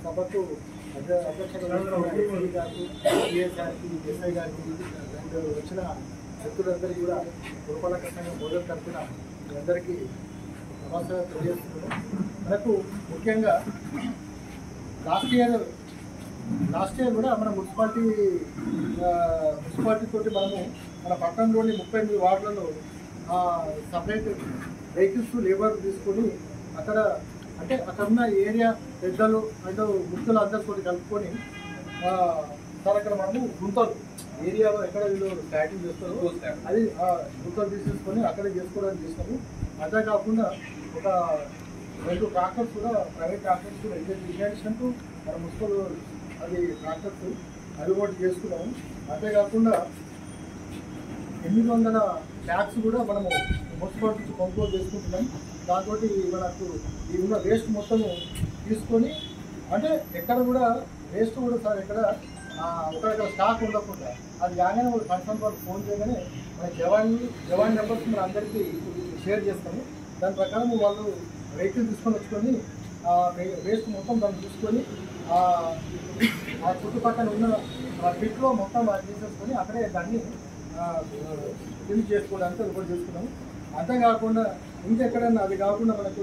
సభకు అధ్యక్షులు గారికి, సిఎస్ గారికి, ఎస్ఐ గారికి అండ్ వచ్చిన వ్యక్తులందరికీ కూడా పురపాలక సంఘం భోజనం తరఫున అందరికీ నమస్కారం తెలియజేస్తున్నాను. మనకు ముఖ్యంగా లాస్ట్ ఇయర్ కూడా మన మున్సిపాలిటీ తోటి మనము మన పట్టణంలోని 38 వార్డులలో సపరేట్ వెహికల్స్ లేబర్ తీసుకొని అక్కడ ఉన్న ఏరియా పెద్దలు అంటే గుర్తులు అందరితో కలుపుకొని సార్ అక్కడ మనము గుంతలు ఏరియాలో ఎక్కడ వీళ్ళు స్టార్టింగ్ చేస్తారో అది గుంతలు తీసేసుకొని అక్కడే చేసుకోవడానికి చేస్తాము. అదే కాకుండా ఒక 2 ట్రాక్టర్స్ కూడా ప్రైవేట్ ట్రాక్టర్స్ కూడా ఇంజక్షన్కు మన మున్సిపల్ అది ట్రాక్టర్స్ అది కూడా చేసుకున్నాము. అంతేకాకుండా 800 ట్యాక్స్ కూడా మనము మున్సిపాలిటీ నుంచి కొనుగోలు చేసుకుంటున్నాం. దాంతో మనకు ఈ ఉన్న వేస్ట్ మొత్తము తీసుకొని అంటే ఎక్కడ కూడా వేస్ట్ కూడా సార్ ఎక్కడ ఒకక్కడ స్టాక్ ఉండకుండా అది కాగానే వాళ్ళు కన్సర్న్ వాళ్ళు ఫోన్ చేయగానే మన జవాన్ నెంబర్స్ మన అందరికీ షేర్ చేస్తాము. దాని ప్రకారం వాళ్ళు వెహికల్ తీసుకొని వచ్చుకొని వేస్ట్ మొత్తం దాన్ని తీసుకొని ఆ చుట్టుపక్కల ఉన్న పిట్లో మొత్తం తీసేసుకొని అక్కడే దాన్ని ఫిల్ చేసుకోవడానికి అది కూడా చేసుకున్నాము. అంతేకాకుండా ఇంకెక్కడన్నా అది కాకుండా మనకు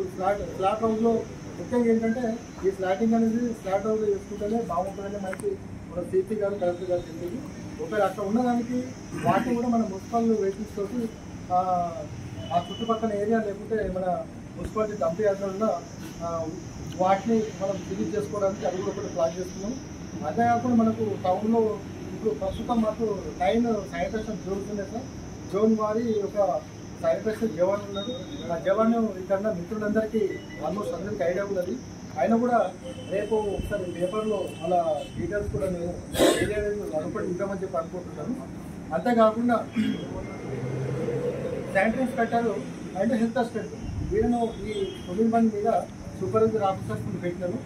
ఫ్లాట్ హౌస్లో ముఖ్యంగా ఏంటంటే ఈ ఫ్లాటింగ్ అనేది ఫ్లాట్ హౌస్లో చేసుకుంటేనే బాగుంటుందని మనకి మన సిపి గారు కలెక్టర్ గారు చెప్పేది. ఒకవేళ అక్కడ ఉన్నదానికి వాటిని కూడా మన మున్సిపల్ వెహికల్స్ తోటి ఆ చుట్టుపక్కల ఏరియా లేకుంటే మన మున్సిపాలిటీ డంప్ యార్డ్లో ఉన్న వాటిని మనం ఫిల్ చేసుకోవడానికి అది కూడా ఒకటి ప్లాన్ చేస్తున్నాం. అంతేకాకుండా మనకు టౌన్లో ఇప్పుడు ప్రస్తుతం మాకు 9 శానిటేషన్ జోన్స్ ఉన్నాయి సార్. జోన్ వారి ఒక శానిటేషన్ జవాన్ ఉన్నాడు. ఆ జవాన్ ఇక్కడ మిత్రులందరికీ ఆల్మోస్ట్ అందరికీ ఐడియా ఉన్నది. ఆయన కూడా రేపు ఒకసారి పేపర్లో అలా డీటెయిల్స్ కూడా నేను ఏరియా అనుకోటి ఇద్దామని చెప్పి అనుకుంటున్నాను. అంతేకాకుండా sanitary inspector and health assistant వీళ్ళను ఈ 9 మంది మీద సూపర్వైజర్ ఆఫీసర్స్ పెట్టినాను.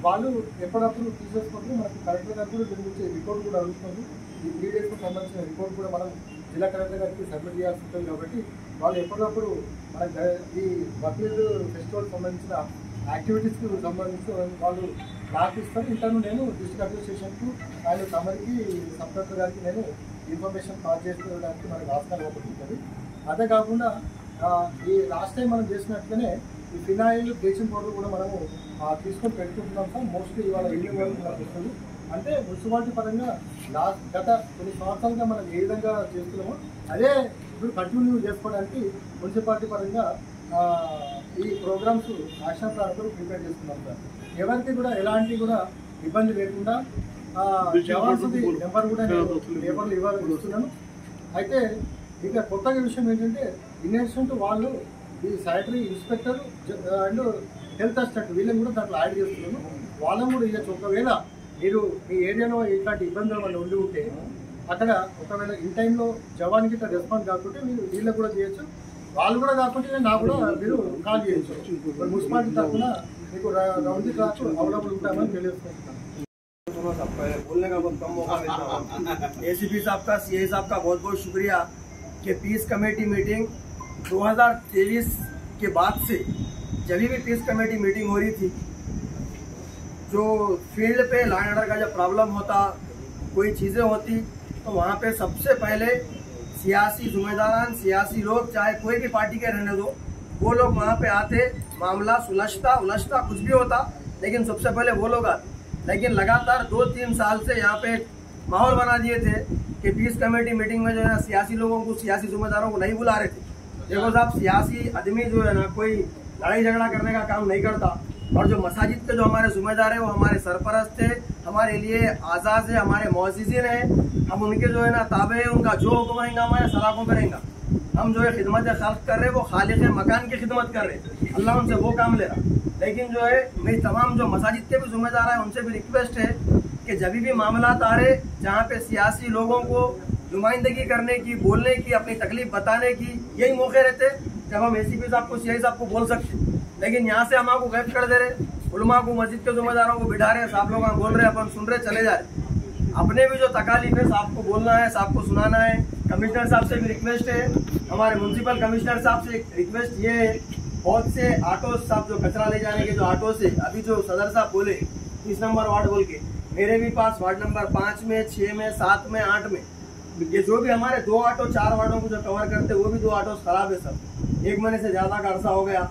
వాళ్ళు ఎప్పుడప్పుడు తీసేసుకుంటే మనకు కలెక్టర్ గారు కూడా దీని గురించి రిపోర్ట్ కూడా అడుగుతుంది. ఈ 3 డేస్కి సంబంధించిన రిపోర్ట్ కూడా మనం జిల్లా కలెక్టర్ గారికి సబ్మిట్ చేయాల్సి ఉంటుంది. కాబట్టి వాళ్ళు ఎప్పటికప్పుడు మన ఈ బక్రీద్ ఫెస్టివల్ సంబంధించిన యాక్టివిటీస్కి సంబంధించి వాళ్ళు నాకు ఇస్తారు. ఇంటర్ను నేను డిస్ట్రిక్ట్ అడ్మినిస్ట్రేషన్కు అండ్ తమరికి సబ్ కలెక్టర్ గారికి నేను ఇన్ఫర్మేషన్ పాస్ చేసుకోవడానికి మనకు ఆస్కారం ఒకటి ఉంటుంది. అదే కాకుండా ఈ లాస్ట్ టైం మనం చేసినట్లనే ఈ ఫినాయిల్ బ్లీచింగ్ పౌడర్ కూడా మనము తీసుకొని పెట్టుకుంటున్నాం సార్. మోస్ట్లీ ఇవాళ ఇల్లు వరకు మనకు వస్తుంది. అంటే మున్సిపాలిటీ పరంగా గత కొన్ని సంవత్సరాలుగా మనం ఏ విధంగా చేస్తున్నామో అదే ఇప్పుడు కంటిన్యూ చేసుకోవడానికి మున్సిపాలిటీ పరంగా ఈ ప్రోగ్రామ్స్ యాక్షన్ ప్లాన్ ప్రిపేర్ చేస్తున్నాం సార్. ఎవరికి కూడా ఎలాంటి కూడా ఇబ్బంది లేకుండా జవాన్స్ నెంబర్ కూడా పేపర్లు ఇస్తున్నాను. అయితే ఇక కొత్తగా విషయం ఏంటంటే ఇన్ అడిషన్ టు వాళ్ళు ఈ sanitary inspector and health assistant వీళ్ళని కూడా దాంట్లో యాడ్ చేస్తున్నాను. వాళ్ళని కూడా ఇవ్వచ్చు. ఒకవేళ మీరు మీ ఏరియాలో ఇట్లాంటి ఇబ్బందులు వాళ్ళు ఉండి ఉంటే అక్కడ ఒకవేళ ఇన్ టైంలో జవాన్కి ఇట్లా రెస్పాన్స్ కాకుంటే మీరు వీళ్ళకి కూడా చేయొచ్చు. వాళ్ళు కూడా కాకుంటే నాకు కూడా మీరు కాల్ చేయొచ్చు. మున్సిపాలిటీ తరఫున మీకు రౌండ్ ది క్లాక్ అవైలబుల్ ఉంటామని తెలియజేసుకుంటున్నాను. बोलने का बहुत कम मौका मिलता है। एसीपी साहब का, सीआई साहब का बहुत बहुत शुक्रिया कि पीस कमेटी मीटिंग 2023 के बाद से जब भी पीस कमेटी मीटिंग हो रही थी, जो फील्ड पे लॉ एंड ऑर्डर का जब प्रॉब्लम होता, कोई चीज़ें होती, तो वहाँ पे सबसे पहले सियासी जिम्मेदारान, सियासी लोग, चाहे कोई भी पार्टी के रहने दो, वो लोग वहाँ पे आते, मामला सुलझता कुछ भी होता, लेकिन सबसे पहले वो लोग आते। लेकिन लगातार 2-3 साल से यहाँ पे माहौल बना दिए थे कि पीस कमेटी मीटिंग में जो है ना सियासी लोगों को, सियासी जिम्मेदारों को नहीं बुला रहे थे। देखो साहब, सियासी आदमी जो है ना कोई लड़ाई झगड़ा करने का काम नहीं करता, और जो मसाजिद के जो हमारे जिम्मेदार है वो हमारे सरपरस्त है, हमारे लिए आज़ाद है, हमारे मुअज़्ज़िज़ीन है, हम उनके जो है ना ताबे है, उनका जो हुक्म रहेगा हमारे सलाखों पे रहेगा। हम जो है खिदमत खल्क कर रहे, वो खालिक मकान की खिदमत कर रहे, अल्लाह उनसे वो काम ले रहा। लेकिन जो है मेरी तमाम जो मसाजिद के भी जिम्मेदार हैं उनसे भी रिक्वेस्ट है कि जब भी मामला आ रहे जहाँ पे सियासी लोगों को नुमाइंदगी करने की, बोलने की, अपनी तकलीफ बताने की यही मौके रहते जब हम एसीपी साहब को, सीआई साहब को बोल सकते। लेकिन यहाँ से हम आपको गायब कर दे रहे, उलमा को, मस्जिद के जिम्मेदारों को बिठा रहे, साहब लोग बोल रहे, अपन सुन रहे, चले जा रहे। अपने भी जो तकालीफ है साहब को बोलना है, साहब को सुनाना है। कमिश्नर साहब से भी रिक्वेस्ट है, हमारे म्यूनसिपल कमिश्नर साहब से रिक्वेस्ट ये है बहुत से ऑटो साहब जो कचरा ले जाने के जो ऑटो से अभी जो सदर साहब बोले 30 नंबर वार्ड बोल के, मेरे भी पास वार्ड नंबर 5 में, 6 में, 7 में, 8 में ये जो भी हमारे 2 ऑटो 4 वार्डों को जो कवर करते हैं वो भी 2 ऑटो खराब है सब। 1 महीने से ज्यादा का अर्सा हो गया।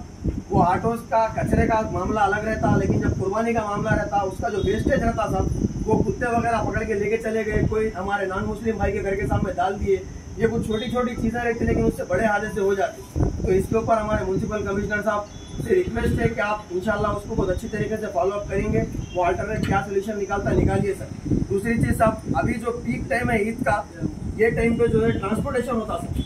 वो ऑटोस का कचरे का मामला अलग रहता, लेकिन जब कुर्बानी का मामला रहता उसका जो वेस्टेज रहता सब वो कुत्ते वगैरह पकड़ के लेके चले गए, कोई हमारे नॉन मुस्लिम भाई के घर के सामने डाल दिए। ये कुछ छोटी छोटी चीजें रहती लेकिन उससे बड़े हादसे हो जाते। तो इसके ऊपर हमारे म्यूनसिपल कमिश्नर साहब से रिक्वेस्ट है कि आप इंशाल्लाह उसको बहुत अच्छी तरीके से फॉलो अप करेंगे। वो अल्टरनेट क्या सोल्यूशन निकालता है निकालिए सर। दूसरी चीज साहब, अभी जो पीक टाइम है ईद का, ये टाइम पे जो है ट्रांसपोर्टेशन होता सर,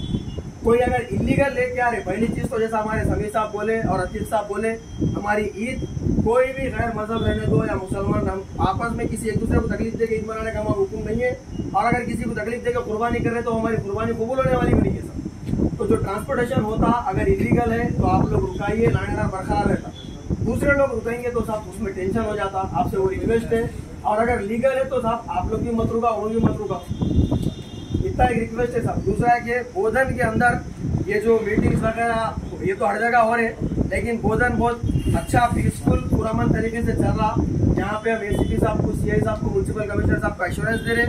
कोई अगर इलीगल लेके आ रहे, पहली चीज तो जैसा हमारे समीर साहब बोले और अतीत साहब बोले, हमारी ईद कोई भी गैर मजहब रहने दो या मुसलमान, हम आपस में किसी एक दूसरे को तकलीफ देकर ईद मनाने का हमारा हुक्म नहीं है। और अगर किसी को तकलीफ देकर कुर्बानी कर रहे तो हमारी कुर्बानी कबूल होने वाली भी नहीं है सर। तो जो ट्रांसपोर्टेशन होता अगर इलीगल है तो आप लोग रुकाइए, लानेदार बरकरार रहता। दूसरे लोग रुकेंगे तो साहब उसमें टेंशन हो जाता। आपसे वो रिक्वेस्ट है। और अगर लीगल है तो साहब आप लोग भी मत रुका, वो भी मत रुका, इतना एक रिक्वेस्ट है साहब। दूसरा है कि बोधन के अंदर ये जो मीटिंग्स वगैरह ये तो हर जगह हो रहे, लेकिन बोधन बहुत अच्छा पीसफुल पुरअमन तरीके से चल रहा। यहाँ पे हम एसीपी साहब को, सीआई साहब को, म्यूनसिपल कमिश्नर साहब को एश्योरेंस दे रहे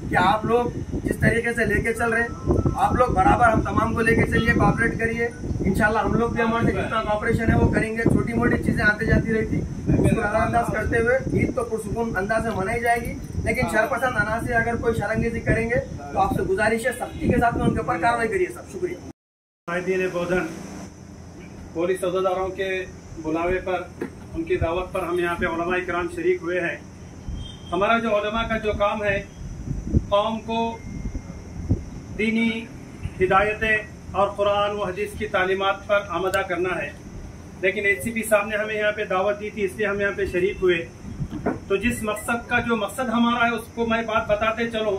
कि आप लोग जिस तरीके से लेके चल रहे आप लोग बराबर हम तमाम को लेके चलिए, कोऑपरेट करिए। इंशाल्लाह हम लोग भी हमारे से जितना कोऑपरेशन है वो करेंगे। छोटी मोटी चीजें आती जाती रहती उसको नजरअंदाज करते हुए ईद तो पुरसुकून अंदाज से मनाई जाएगी, लेकिन शरपसंद अनाज से अगर कोई शरंगेजी करेंगे तो आपसे गुजारिश है सख्ती के साथ में उनके ऊपर कार्रवाई करिए सब। शुक्रिया। बोधन पुलिस अहदेदारों के बुलावे पर, उनकी दावत पर हम यहाँ पे उलमा इकराम शरीक हुए हैं। हमारा जो उलमा का जो काम है, कौम को दीनी हिदायतें और कुरान व हदीस की तालीमात पर आमदा करना है। लेकिन एसीपी साहब ने हमें यहाँ पे दावत दी थी, इसलिए हम यहाँ पे शरीक हुए। तो जिस मकसद का जो मकसद हमारा है उसको मैं बात बताते चलूँ।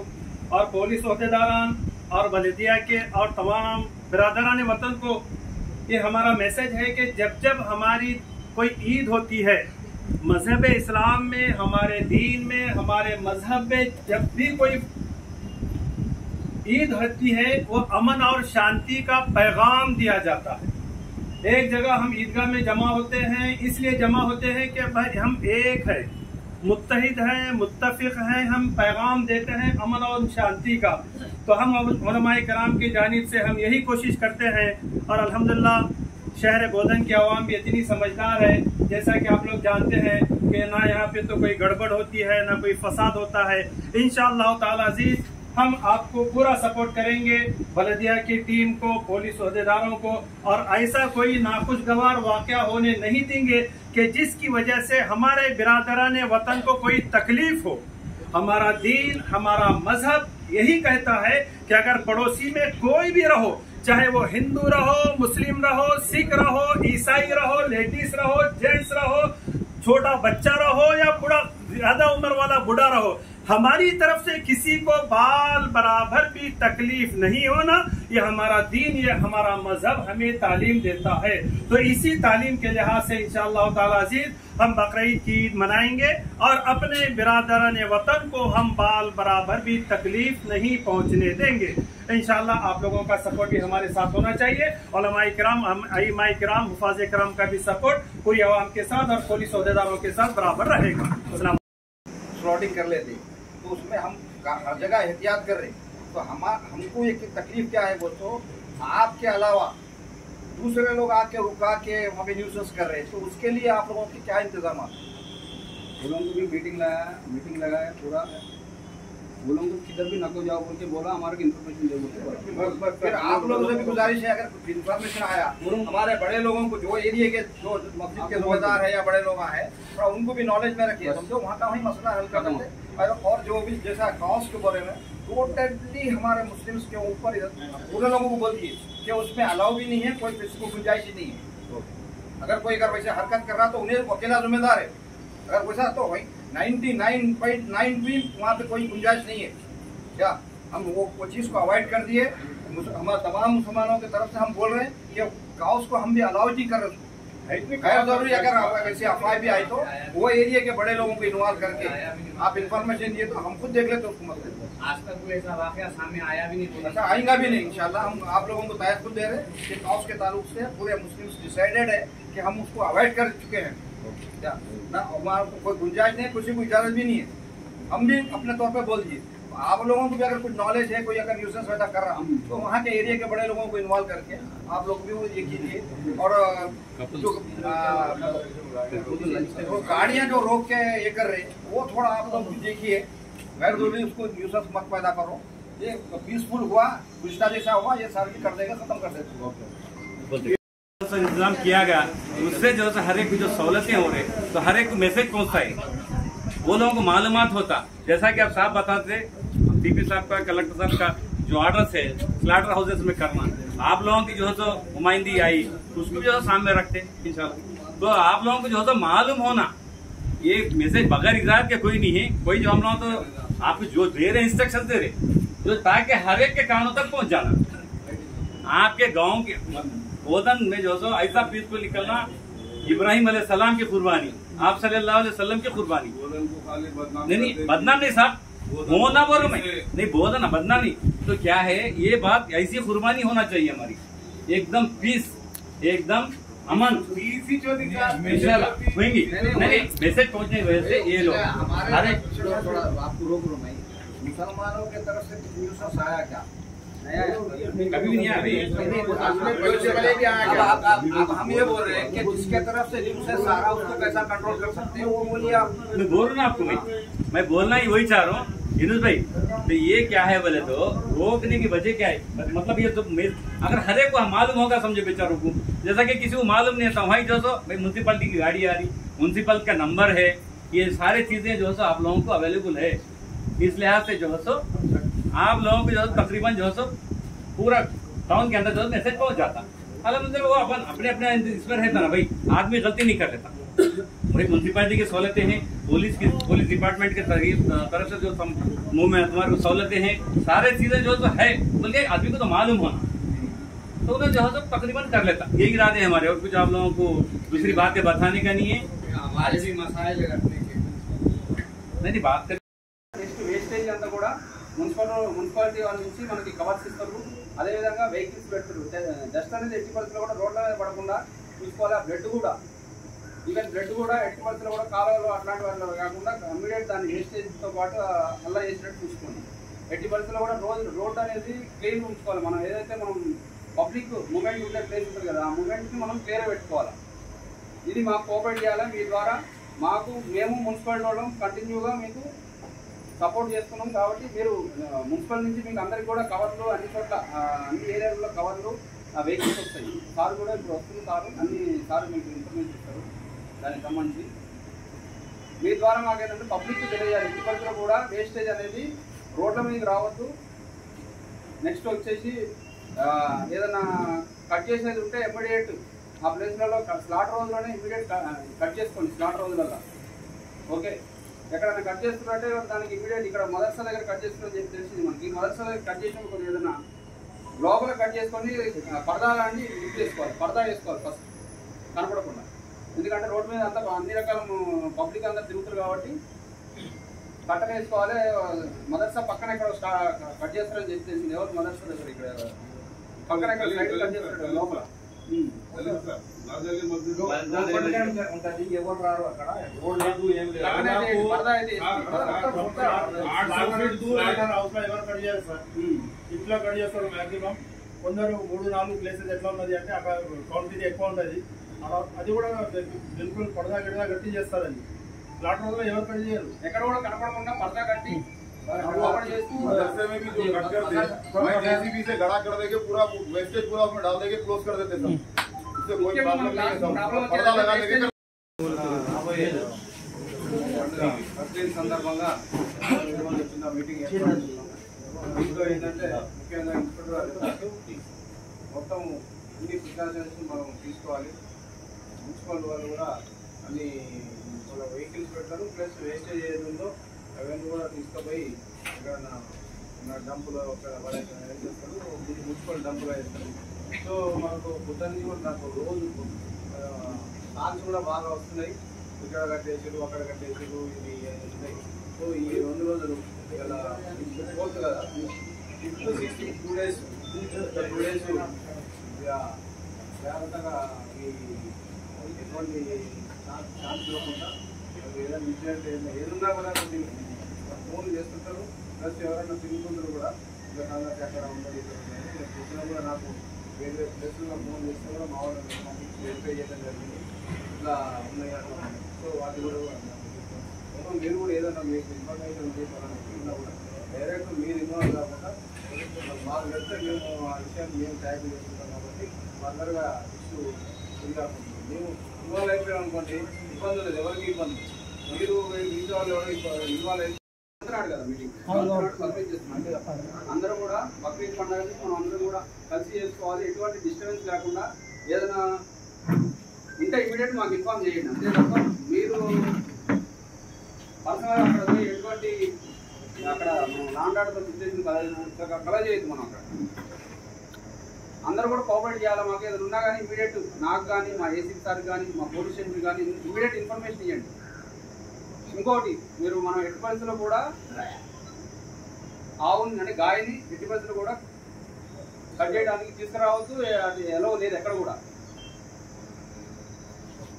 और पुलिस अहदेदारान और बलदिया के और तमाम बिरादरान वतन को ये हमारा मैसेज है कि जब जब हमारी कोई ईद होती है, मजहब इस्लाम में, हमारे दीन में, हमारे मजहब में जब भी कोई ईद होती है वो अमन और शांति का पैगाम दिया जाता है। एक जगह हम ईदगाह में जमा होते हैं, इसलिए जमा होते हैं कि भाई हम एक है, मुत्तहिद हैं, मुत्तफिक हैं, हम पैगाम देते हैं अमन और शांति का। तो हम उलमाए कराम की जानिब से हम यही कोशिश करते हैं। और अल्हम्दुलिल्लाह शहर बोधन की आवाम भी इतनी समझदार है, जैसा कि आप लोग जानते हैं कि ना यहाँ पे तो कोई गड़बड़ होती है ना कोई फसाद होता है। इंशाअल्लाह ताला अजीज हम आपको पूरा सपोर्ट करेंगे, बलदिया की टीम को, पुलिस अहदेदारों को, और ऐसा कोई नाखुशगवार वाकया होने नहीं देंगे कि जिसकी वजह से हमारे बिरादरान वतन को कोई तकलीफ हो। हमारा दीन, हमारा मजहब यही कहता है कि अगर पड़ोसी में कोई भी रहो, चाहे वो हिंदू रहो, मुस्लिम रहो, सिख रहो, ईसाई रहो, लेडीज रहो, जेंट्स रहो, छोटा बच्चा रहो या बूढ़ा, ज्यादा उम्र वाला बूढ़ा रहो, हमारी तरफ से किसी को बाल बराबर भी तकलीफ नहीं होना, ये हमारा दीन, ये हमारा मजहब हमें तालीम देता है। तो इसी तालीम के लिहाज से इंशाअल्लाह ताला अजीज हम बकरीद की ईद मनाएंगे और अपने बिरादरान वतन को हम बाल बराबर भी तकलीफ नहीं पहुंचने देंगे। इंशाअल्लाह आप लोगों का सपोर्ट भी हमारे साथ होना चाहिए। उलमाए किराम, अइम्माए किराम, हुफाज़े किराम का भी सपोर्ट पूरी आवाम के साथ और पुलिस अहदेदारों के साथ बराबर रहेगा। स्लॉटिंग कर लेते तो उसमें हम हर जगह एहतियात कर रहे, तो हमको ये तकलीफ क्या है बोल तो आपके अलावा दूसरे लोग आके रुका के वहाँ पे न्यूज़ कर रहे हैं, तो उसके लिए आप लोगों के क्या इंतजाम? वो लोगों को भी मीटिंग लगाया पूरा, वो लोगों को किधर भी नको जाओ बोल के बोला, हमारे इन्फॉर्मेशन दे बोलते। फिर आप लोगों से भी गुजारिश है, अगर इन्फॉर्मेशन आया हमारे बड़े लोगों को, जो एरिया के जो मस्जिद के जिम्मेदार है या बड़े लोग हैं, थोड़ा उनको भी नॉलेज में रखिए, समझो वहाँ का वही मसला हल कर देते। और जो भी जैसा गाँव के बारे में टोटली हमारे मुस्लिम्स के ऊपर पूरे लोगों को बोल दिए कि उसमें अलाउ भी नहीं है, कोई किसी को गुंजाइश ही नहीं है। अगर कोई अगर वैसे हरकत कर रहा तो उन्हें अकेला जिम्मेदार है, अगर वैसा तो भाई 99.9 भी वहाँ पे कोई गुंजाइश नहीं है। क्या हम वो चीज़ को अवॉइड कर दिए? हमारे तमाम मुसलमानों की तरफ से हम बोल रहे हैं कि गाँव को हम भी अलाउ नहीं कर रहे, गैर जरूरी अगर ऐसी अफवाह भी आई तो वो एरिया के बड़े लोगों को इन्वॉल्व करके आप इन्फॉर्मेशन दिए तो हम खुद देख लेते उसको मसले। आज तक कोई ऐसा वाकया सामने आया भी नहीं। अच्छा आएगा भी नहीं इंशाल्लाह। हम आप लोगों को दायित्व खुद दे रहे हैं कि कॉज के ताल्लुक से पूरे मुस्लिम्स डिसाइडेड है कि हम उसको अवॉइड कर चुके हैं। क्या ना हमारा कोई गुंजाइश नहीं, किसी को इजाजत भी नहीं है। हम भी अपने तौर पर बोल दिए। आप लोगों को भी अगर कुछ नॉलेज है, कोई अगर न्यूसेंस पैदा कर रहा तो वहाँ के एरिया के बड़े लोगों को इन्वॉल्व करके आप लोग भी वो ये कीजिए। और जो गाड़ियाँ जो रोक के ये कर रहे वो थोड़ा आप लोग भी देखिए। गैर जरूरी उसको न्यूसेंस मत पैदा करो। ये पीसफुल हुआ, गुस्सा जैसा हुआ, ये सारी कर देगा, खत्म कर देगा। इंतजाम किया गया उससे जो है हर एक की जो सहूलतें हो रही तो हर एक को मैसेज पहुंचता है, वो लोगों को मालूमात होता। जैसा कि आप साहब बताते सीपी साहब का, कलेक्टर साहब का जो ऑर्डर है स्लाटर हाउसेस में करना, आप लोगों की जो है तो नुमाइंदी आई उसको जो है सामने रखते इंशाल्लाह। तो आप लोगों को जो है तो मालूम होना ये मैसेज बगैर इजाजत के कोई नहीं है। कोई जो हम लोग तो आपको जो दे रहे इंस्ट्रक्शन दे रहे जो ताकि हर एक के कानों तक पहुंच जाना। आपके गाँव के गोदन में जो है ऐसा पीसफुल निकलना, इब्राहिम अलैहिस्सलाम की कुर्बानी, आप सल्लल्लाहु अलैहि वसल्लम की कुर्बानी। नहीं बदनाम नहीं साहब, होना बोलो मैं नहीं बोला ना बदनाम नहीं। तो क्या है ये बात, ऐसी कुर्बानी होना चाहिए हमारी, एकदम पीस, एकदम अमन होंगी। नहीं मैसेज पहुंचने की वजह से ये लोग हमारे आपको रोक लो मैं, मुसलमानों के तरफ से न्यूज़ आया क्या? कभी भी नहीं आ रही। अब हम ये बोल रहे हैं कि जिसके तरफ से न्यूज़ है सारा उसको कैसा कंट्रोल कर सकते हैं वो बोलिए आप। मैं बोल रहा हूँ आपको, मैं बोलना ही वही चाह रहा हूँ यूनुस भाई। तो ये क्या है बोले तो रोकने की वजह क्या है, मतलब ये तो अगर हर एक को मालूम होगा समझे बेचारों को, जैसा कि किसी को मालूम नहीं था वही जो सो भाई म्यूनसिपलिटी की गाड़ी आ रही, म्यूनसिपल का नंबर है, ये सारी चीजें जो है आप लोगों को अवेलेबल है। इस लिहाज से जो है सो आप लोगों को जो है तकरीबन जो है सो पूरा टाउन के अंदर जो है मैसेज पहुंच जाता। अलहमदुलिल्लाह वो अपन अपने अपने इस पर रहता ना भाई, आदमी गलती नहीं कर लेता। भाई म्यूनसिपैलिटी की सहूलतें हैं, पुलिस डिपार्टमेंट के तरफ से जो मूवमेंट तुम्हारी सहूलतें हैं, सारे चीजें जो तो है बल्कि आदमी को तो मालूम होना, तो उन्हें जो है सब तकरीबन कर लेता। यही इरादे हैं हमारे, और कुछ आप लोगों को दूसरी बातें बताने का नहीं है। हमारे भी मसाइल रखने के नहीं बात कर వేస్టేజ్ అంతా కూడా మున్సిపాలిటీ వాళ్ళ నుంచి మనకి కవర్స్ ఇస్తారు. అదేవిధంగా వెహికల్స్ పెడతారు. డస్ట్ అనేది ఎట్టి పరిస్థితుల్లో కూడా రోడ్ల మీద పడకుండా చూసుకోవాలి. ఆ బ్లడ్ కూడా ఈవెన్ బ్లడ్ కూడా ఎట్టి పరిస్థితుల్లో కూడా కాలువలు అట్లాంటి వాటిలో కాకుండా ఇమ్మీడియట్ దాన్ని వేస్టేజ్తో పాటు అల్లా చేసినట్టు చూసుకోండి. ఎట్టి పరిస్థితుల్లో కూడా రోడ్ అనేది క్లీన్ ఉంచుకోవాలి. మనం ఏదైతే మనం పబ్లిక్ మూమెంట్ ఉండే ప్లేస్ ఉంటుంది కదా, ఆ మూమెంట్ని మనం క్లియర్ పెట్టుకోవాలి. ఇది మాకు కోఆపరేట్ చేయాలి. మీ ద్వారా మేము మున్సిపాలిటీ వాళ్ళం కంటిన్యూగా మీకు సపోర్ట్ చేస్తున్నాం. కాబట్టి మీరు మున్సిపల్ నుంచి మీకు అందరికి కూడా కవర్లు అన్ని చోట్ల అన్ని ఏరియాలలో కవర్లు వెహికల్స్ వస్తాయి. సార్ కూడా ఇప్పుడు వస్తుంది. సార్ మీకు ఇన్ఫర్మేషన్ ఇస్తారు దానికి సంబంధించి. మీ ద్వారా మాకు ఏంటంటే పబ్లిక్ తెలియజేయాలి. ఇంటి పరిధిలో కూడా వేస్టేజ్ అనేది రోడ్ల మీదకి రావద్దు. నెక్స్ట్ వచ్చేసి ఏదైనా కట్ చేసేది ఉంటే ఇమ్మీడియట్ ఆ ప్లేస్లలో స్లాటర్ రోజులోనే ఇమ్మీడియట్ కట్ చేసుకోండి. స్లాటర్ రోజులలో ఓకే. ఎక్కడైనా కట్ చేస్తున్నట్టే దానికి ఇమీడియట్ ఇక్కడ మదర్సా దగ్గర కట్ చేస్తున్నట్టు చెప్పి తెలిసింది మనకి. మదర్సా దగ్గర కట్ చేసినప్పుడు కొన్ని ఏదైనా లోపల కట్ చేసుకొని పరదా లాంటి లిఫ్ట్ చేసుకోవాలి. పరదా వేసుకోవాలి ఫస్ట్ కనపడకుండా. ఎందుకంటే రోడ్డు మీద అంతా అన్ని రకాల పబ్లిక్ అందరు తిరుగుతారు కాబట్టి కట్టగా వేసుకోవాలి. మదర్సా పక్కన ఇక్కడ కట్ చేస్తారని చెప్పి తెలిసింది. ఎవరు మదర్సా దగ్గర ఇక్కడ పక్కన ఇక్కడ సైడ్ కట్ చేస్తారు లోపల. ఎవరు రారు అక్కడ రోడ్ లేదు ఏం లేదు. ఇట్లా కట్ చేస్తారు మాక్సిమం. కొందరు 3-4 ప్లేసెస్ ఎట్లా ఉన్నది అంటే అక్కడ క్వాంటిటీ ఎక్కువ ఉంటుంది. అది కూడా బిల్కుల్ పరదా గడిగా గట్టి చేస్తారండి. ప్లాట్ రోజులో ఎవరు కట్ చేయరు. ఎక్కడ కూడా కనపడకుండా పరదా కట్టి जेसीबी से गड़ा कर देंगे, पूरा वेस्टेज पूरा उसमें डाल देंगे, क्लोज कर देते सब. इससे कोई प्रॉब्लम नहीं है. पर्दा लगा देंगे. సందర్భంగా చిన్న మీటింగ్ దీంట్లో ఏంటంటే ముఖ్యంగా ఇన్స్పెక్టర్ మొత్తం అన్ని ప్రికాషన్స్ మనం తీసుకోవాలి. మున్సిపల్ వాళ్ళు కూడా అన్ని వెహికల్స్ పెడతారు. ప్లస్ వేస్టేజ్ ఏది ఉందో అవన్నీ కూడా తీసుకుపోయి ఎక్కడన్నా డంపులో అరేంజ్ చేస్తారు. మున్సిపల్ డంపులో వేస్తారు. సో మనకు పొద్దున్నీ కూడా నాకు రోజు కాల్స్ కూడా బాగా వస్తున్నాయి. ఇక్కడ కట్టేసారు, అక్కడ కట్టేసారు, ఇది ఉన్నాయి. సో ఈ 2 రోజులు ఇలా పోతుంది కదా, 2 days జాగ్రత్తగా ఈ ఎటువంటి ఛాన్స్ లేకుండా ఏదైనా ఇన్సిడెంట్ ఏదున్నా కూడా ఫోన్ చేస్తుంటారు. ప్లస్ ఎవరైనా తిరుగుతుంటారు కూడా ఇలా సంగతి అక్కడ ఉన్నది చూసినా కూడా నాకు వేరే వేరే ప్లేస్లో ఫోన్ చేస్తే కూడా మా వాళ్ళు పంపించి వెరిఫై చేయడం జరిగింది. ఇట్లా ఉన్నాయి అట్లా. సో వాటి కూడా మీరు కూడా ఏదైనా మీకు ఇన్ఫర్మేషన్ చేయాలనుకున్నా కూడా డైరెక్ట్ మీరు ఇన్వాల్వ్ కాకుండా మాకు వెళ్తే మేము ఆ విషయాన్ని మేము ట్యాకిల్ చేసుకుంటాం కాబట్టి అందరుగా ఇష్యూ ఇది కాకుండా మేము ఇన్వాల్వ్ అయిపోయాం అనుకోండి ఇబ్బందులు లేదు, ఎవరికి ఇబ్బంది. మీరు మిగతా వాళ్ళు ఎవరికి ఇన్వాల్వ్ అయితే అందరూ కదా మీటింగ్ సబ్మిట్ చేస్తున్నాం. అందరూ కూడా బక్రీద్ పండుగని మనం అందరం కూడా కలిసి చేసుకోవాలి. ఎటువంటి డిస్టర్బెన్స్ లేకుండా ఏదైనా ఉంటే ఇమీడియట్ మాకు ఇన్ఫార్మ్ చేయండి. అంతే తప్ప మీరు పర్సనల్ అక్కడ ఎటువంటి అక్కడ లాండ్ ఆర్డర్ సిచ్యువేషన్ కల చేయొద్దు. మనం అక్కడ అందరూ కూడా కోఆపరేట్ చేయాలి. మాకు ఏదైనా ఉన్నా కానీ ఇమీడియట్ నాకు కానీ మా ఏసీ సార్కి కానీ మా పోలీస్ స్టేషన్కి కానీ ఇమీడియట్ ఇన్ఫర్మేషన్ ఇవ్వండి. ఇంకోటి మీరు మనం ఎట్టి పరిస్థితుల్లో కూడా ఆవుని అంటే గాయని ఎట్టి పరిస్థితులు కూడా కట్ చేయడానికి తీసుకురావద్దు. అది ఎలా లేదు ఎక్కడ కూడా.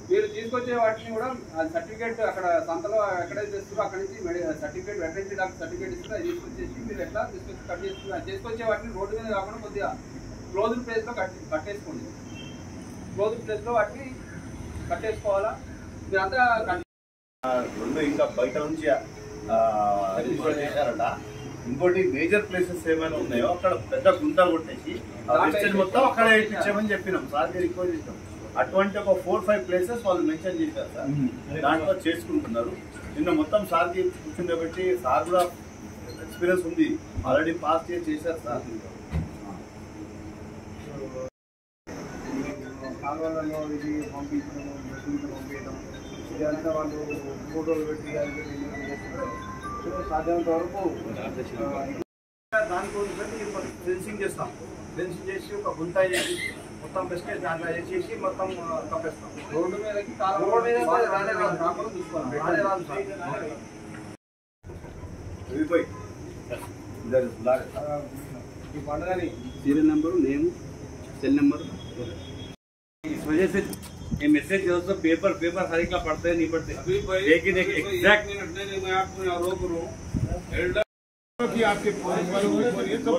మీరు తీసుకొచ్చే వాటిని కూడా సర్టిఫికేట్ అక్కడ సంతలో ఎక్కడైతే తెస్తారో అక్కడ నుంచి సర్టిఫికేట్ వెటర్నరీ డాక్టర్ సర్టిఫికేట్ ఇస్తే అది తీసుకొచ్చేసి మీరు ఎట్లా తీసుకొచ్చి కట్ చేసుకుని తీసుకొచ్చే వాటిని రోడ్డు మీద కాకుండా కొద్దిగా క్లోజ్డ్ ప్లేస్లో కట్టేసుకోండి. క్లోజ్డ్ ప్లేస్లో వాటిని కట్టేసుకోవాలా. మీరంతా రెండు ఇంకా బయట నుంచి రిజిస్టర్ చేశారట. ఇంకోటి మేజర్ ప్లేసెస్ ఏమైనా ఉన్నాయో అక్కడ పెద్ద గుంత కొట్టేసి మొత్తం అక్కడ ఇచ్చామని చెప్పినాం. సార్ రిక్వెస్ట్ చేసినాం. అటువంటి ఒక 4-5 ప్లేసెస్ వాళ్ళు మెన్షన్ చేశారు సార్. దాంట్లో చేసుకుంటున్నారు. నిన్న మొత్తం సార్కి కూర్చుండబెట్టి సార్ కూడా ఎక్స్పీరియన్స్ ఉంది, ఆల్రెడీ పాస్ చేశారు సార్. కాలువలలో ఇది పంపించడం, మెషిన్కి పంపించడం, ఇదంతా వాళ్ళు ఫోటోలు పెట్టి సాధ్యమైనంత వరకు దానికోసం ఫెన్సింగ్ చేస్తాం. ఫెన్సింగ్ చేసి ఒక గుంత చేసి మొత్తం పెస్టేజ్ దాంట్లో చేసి మొత్తం కప్పేస్తాం. రోడ్డు మీదకి ఈ పండుగని serial number, name, cell number. इस वजह से ये मैसेज दोस्तों पेपर हर एक का पढ़ते हैं नहीं पढ़ते, लेकिन एक एग्जैक्ट मैं आपको रोक रहा हूँ कि आपके पुलिस वालों को बोलिए तो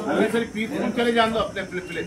हमें सर पीस चले जान दो अपने प्लेस।